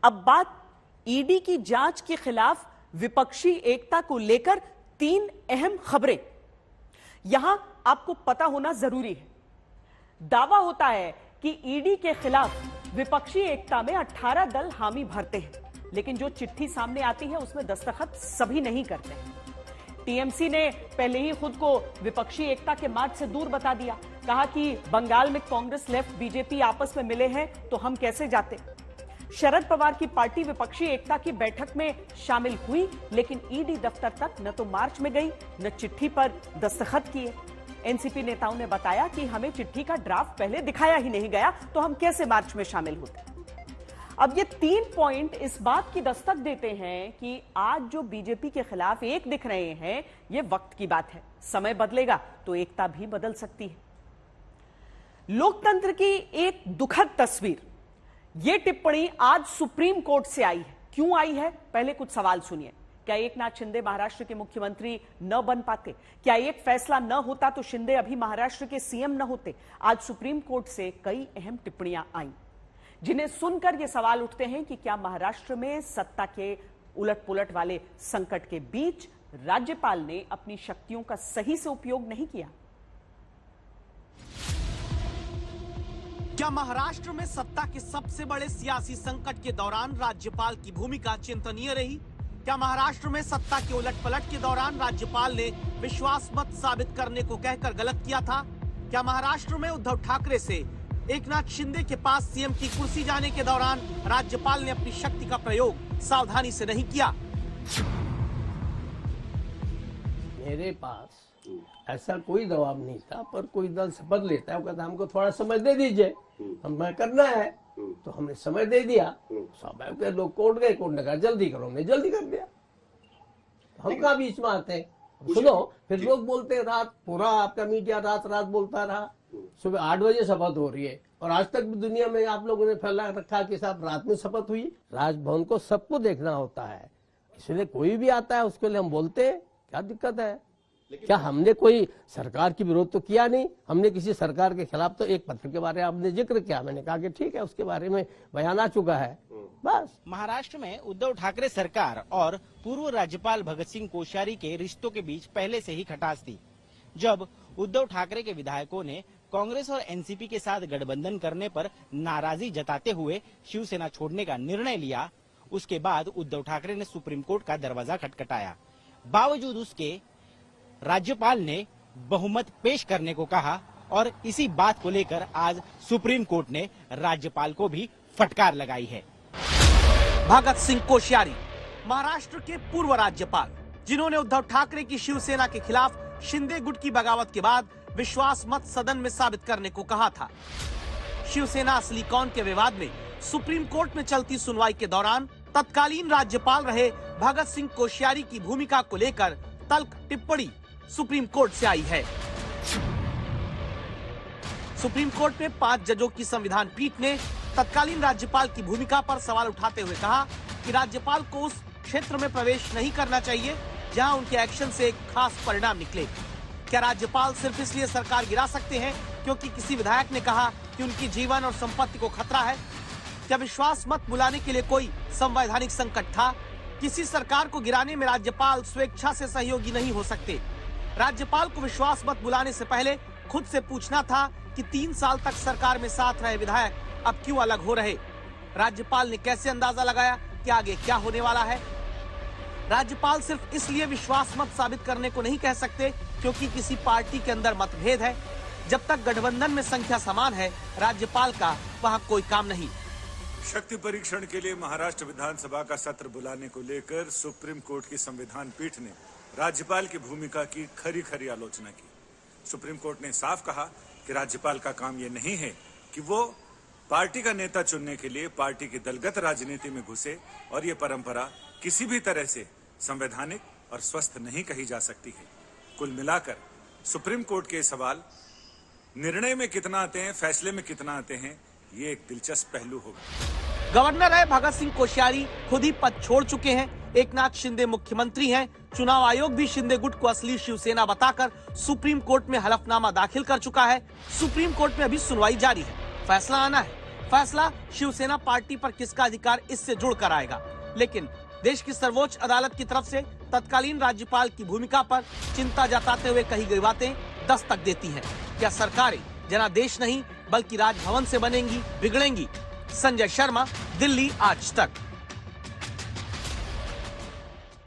अब बात ईडी की जांच के खिलाफ विपक्षी एकता को लेकर 3 अहम खबरें यहां आपको पता होना जरूरी है। दावा होता है कि ईडी के खिलाफ विपक्षी एकता में 18 दल हामी भरते हैं, लेकिन जो चिट्ठी सामने आती है उसमें दस्तखत सभी नहीं करते हैं। टीएमसी ने पहले ही खुद को विपक्षी एकता के मार्ग से दूर बता दिया, कहा कि बंगाल में कांग्रेस लेफ्ट बीजेपी आपस में मिले हैं तो हम कैसे जाते। शरद पवार की पार्टी विपक्षी एकता की बैठक में शामिल हुई, लेकिन ईडी दफ्तर तक न तो मार्च में गई न चिट्ठी पर दस्तखत किए। एनसीपी नेताओं ने बताया कि हमें चिट्ठी का ड्राफ्ट पहले दिखाया ही नहीं गया तो हम कैसे मार्च में शामिल होते। अब ये 3 पॉइंट इस बात की दस्तक देते हैं कि आज जो बीजेपी के खिलाफ एक दिख रहे हैं, ये वक्त की बात है। समय बदलेगा तो एकता भी बदल सकती है। लोकतंत्र की एक दुखद तस्वीर, ये टिप्पणी आज सुप्रीम कोर्ट से आई है। क्यों आई है, पहले कुछ सवाल सुनिए। क्या एकनाथ शिंदे महाराष्ट्र के मुख्यमंत्री न बन पाते? क्या एक फैसला न होता तो शिंदे अभी महाराष्ट्र के सीएम न होते? आज सुप्रीम कोर्ट से कई अहम टिप्पणियां आई, जिन्हें सुनकर ये सवाल उठते हैं कि क्या महाराष्ट्र में सत्ता के उलट-पुलट वाले संकट के बीच राज्यपाल ने अपनी शक्तियों का सही से उपयोग नहीं किया? क्या महाराष्ट्र में सत्ता के सबसे बड़े सियासी संकट के दौरान राज्यपाल की भूमिका चिंतनीय रही? क्या महाराष्ट्र में सत्ता के उलट-पलट के दौरान राज्यपाल ने विश्वास मत साबित करने को कहकर गलत किया था? क्या महाराष्ट्र में उद्धव ठाकरे से एकनाथ शिंदे के पास सीएम की कुर्सी जाने के दौरान राज्यपाल ने अपनी शक्ति का प्रयोग सावधानी से नहीं किया? मेरे पास ऐसा कोई दबाव नहीं था, पर कोई दल शपथ लेता है, वो कहता हमको थोड़ा समय दे दीजिए, हमें करना है, तो हमने समय दे दिया। स्वाभाविक है, लोग कोर्ट गए, कोर्ट ने कहा जल्दी करो, हमने जल्दी कर दिया। हम कहाँ बीच में आते हैं? सुनो, फिर लोग बोलते हैं रात पूरा आपका मीडिया रात बोलता रहा, सुबह 8 बजे शपथ हो रही है, और आज तक भी दुनिया में आप लोगों ने फैला रखा कि साहब रात में शपथ हुई। राजभवन को सबको देखना होता है, इसलिए कोई भी आता है उसके लिए हम बोलते हैं, क्या दिक्कत है? क्या हमने कोई सरकार की विरोध तो किया नहीं? हमने किसी सरकार के खिलाफ तो एक पत्र के बारे में आपने जिक्र किया, मैंने कहा कि ठीक है, उसके बारे में बयान आ चुका है, बस। महाराष्ट्र में उद्धव ठाकरे सरकार और पूर्व राज्यपाल भगत सिंह कोश्यारी के रिश्तों के बीच पहले से ही खटास थी। जब उद्धव ठाकरे के विधायकों ने कांग्रेस और एनसीपी के साथ गठबंधन करने पर नाराजगी जताते हुए शिवसेना छोड़ने का निर्णय लिया, उसके बाद उद्धव ठाकरे ने सुप्रीम कोर्ट का दरवाजा खटखटाया। बावजूद उसके राज्यपाल ने बहुमत पेश करने को कहा, और इसी बात को लेकर आज सुप्रीम कोर्ट ने राज्यपाल को भी फटकार लगाई है। भगत सिंह कोश्यारी, महाराष्ट्र के पूर्व राज्यपाल, जिन्होंने उद्धव ठाकरे की शिवसेना के खिलाफ शिंदे गुट की बगावत के बाद विश्वास मत सदन में साबित करने को कहा था। शिवसेना असली कौन के विवाद में सुप्रीम कोर्ट में चलती सुनवाई के दौरान तत्कालीन राज्यपाल रहे भगत सिंह कोश्यारी की भूमिका को लेकर तल्ख टिप्पणी सुप्रीम कोर्ट से आई है। सुप्रीम कोर्ट में 5 जजों की संविधान पीठ ने तत्कालीन राज्यपाल की भूमिका पर सवाल उठाते हुए कहा कि राज्यपाल को उस क्षेत्र में प्रवेश नहीं करना चाहिए जहां उनके एक्शन से एक खास परिणाम निकले। क्या राज्यपाल सिर्फ इसलिए सरकार गिरा सकते हैं क्योंकि किसी विधायक ने कहा कि उनकी जीवन और संपत्ति को खतरा है? क्या विश्वास मत बुलाने के लिए कोई संवैधानिक संकट था? किसी सरकार को गिराने में राज्यपाल स्वेच्छा से सहयोगी नहीं हो सकते। राज्यपाल को विश्वास मत बुलाने से पहले खुद से पूछना था कि 3 साल तक सरकार में साथ रहे विधायक अब क्यों अलग हो रहे? राज्यपाल ने कैसे अंदाजा लगाया कि आगे क्या होने वाला है? राज्यपाल सिर्फ इसलिए विश्वास मत साबित करने को नहीं कह सकते क्योंकि किसी पार्टी के अंदर मतभेद है। जब तक गठबंधन में संख्या समान है, राज्यपाल का वहाँ कोई काम नहीं। शक्ति परीक्षण के लिए महाराष्ट्र विधानसभा का सत्र बुलाने को लेकर सुप्रीम कोर्ट की संविधान पीठ ने राज्यपाल की भूमिका की खरी आलोचना की। सुप्रीम कोर्ट ने साफ कहा कि राज्यपाल का काम यह नहीं है कि वो पार्टी का नेता चुनने के लिए पार्टी की दलगत राजनीति में घुसे, और ये परंपरा किसी भी तरह से संवैधानिक और स्वस्थ नहीं कही जा सकती है। कुल मिलाकर सुप्रीम कोर्ट के सवाल निर्णय में कितना आते हैं, फैसले में कितना आते हैं, ये एक दिलचस्प पहलू होगा। गवर्नर रहे भगत सिंह कोश्यारी खुद ही पद छोड़ चुके हैं। एकनाथ शिंदे मुख्यमंत्री हैं। चुनाव आयोग भी शिंदे गुट को असली शिवसेना बताकर सुप्रीम कोर्ट में हलफनामा दाखिल कर चुका है। सुप्रीम कोर्ट में अभी सुनवाई जारी है, फैसला आना है। फैसला शिवसेना पार्टी पर किसका अधिकार इससे जुड़कर आएगा। लेकिन देश की सर्वोच्च अदालत की तरफ से तत्कालीन राज्यपाल की भूमिका पर चिंता जताते हुए कही गई बातें दस्तक देती हैं। क्या सरकारें जनादेश नहीं बल्कि राजभवन से बनेंगी, बिगड़ेंगी? संजय शर्मा, दिल्ली आज तक।